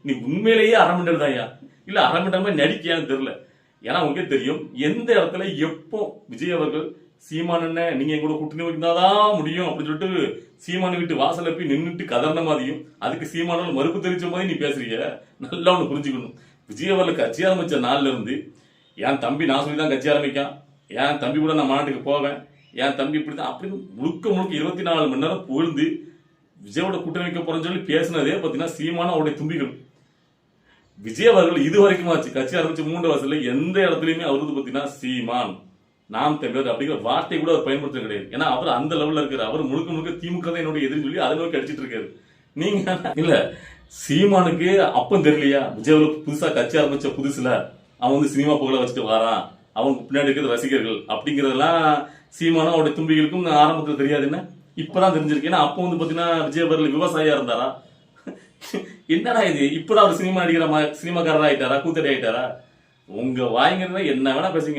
நீ உண்மையிலேயே அரை மண்டல் தான்யா, இல்ல அரை மண்டல் மாதிரி நடிக்கையான்னு தெரியல. ஏன்னா உங்களுக்கே தெரியும் எந்த இடத்துல எப்போ விஜய் அவர்கள் சீமான் என்ன நீங்க எங்களோட கூட்டணி வைந்தாதான் முடியும் அப்படின்னு சொல்லிட்டு சீமான வீட்டு வாசல்ல போய் நின்றுட்டு கதர்ன மாதிரியும் அதுக்கு சீமானால் மறுப்பு தெரிவிச்ச மாதிரி நீ பேசுறீங்க. நல்லா ஒண்ணு புரிஞ்சுக்கணும், விஜய் அவர்கள் கட்சி ஆரம்பிச்ச நாள்ல இருந்து என் தம்பி நான் சொல்லி தான் கட்சி ஆரம்பிக்கான், என் தம்பி கூட நான் மாநாட்டுக்கு போவேன், என் தம்பி இப்படிதான் அப்படின்னு முழுக்க 24 மணி நேரம் புகழ்ந்து விஜயோட கூட்டணி வைக்க போறேன்னு சொல்லி பேசினதே பாத்தீங்கன்னா சீமான அவருடைய தும்பிகள். விஜய் அவர்கள் இது வரைக்கும் ஆச்சு கட்சி ஆரம்பிச்சு 3 வருஷத்துல எந்த இடத்துலயுமே அவருக்கு பாத்தீங்கன்னா சீமான் நாம் தமிழர் அப்படிங்கிற வார்த்தை கூட அவர் பயன்படுத்த கிடையாது. ஏன்னா அவர் அந்த லெவல்ல இருக்காரு, அவர் முழுக்க முழுக்க திமுக தான் என்னுடைய எதிர்ன்னு சொல்லி அதை நோக்கி அடிச்சிட்டு இருக்காரு. நீங்க இல்ல சீமானுக்கு அப்பம் தெரியலையா, விஜய் அவர்களுக்கு புதுசா கட்சி ஆரம்பிச்ச புதுசுல அவன் வந்து சினிமா புகழ வச்சுட்டு வரான், அவனுக்கு பின்னாடி இருக்கிற ரசிகர்கள் அப்படிங்கறதெல்லாம் சீமானும் அவருடைய தும்பிகளுக்கும் ஆரம்பத்துல தெரியாதுன்னு இப்பதான் தெரிஞ்சிருக்கு. ஏன்னா அப்போ வந்து பாத்தீங்கன்னா விஜய் அவர்கள் விவசாயியா இருந்தாரா, என்னடா இது இப்பதான் அவர் சினிமா நடிக்கிற சினிமாக்காரரா ஆயிட்டாரா, கூத்தடி ஆயிட்டாரா? உங்க வாய்ங்கிறத என்ன வேணா பேசுங்க.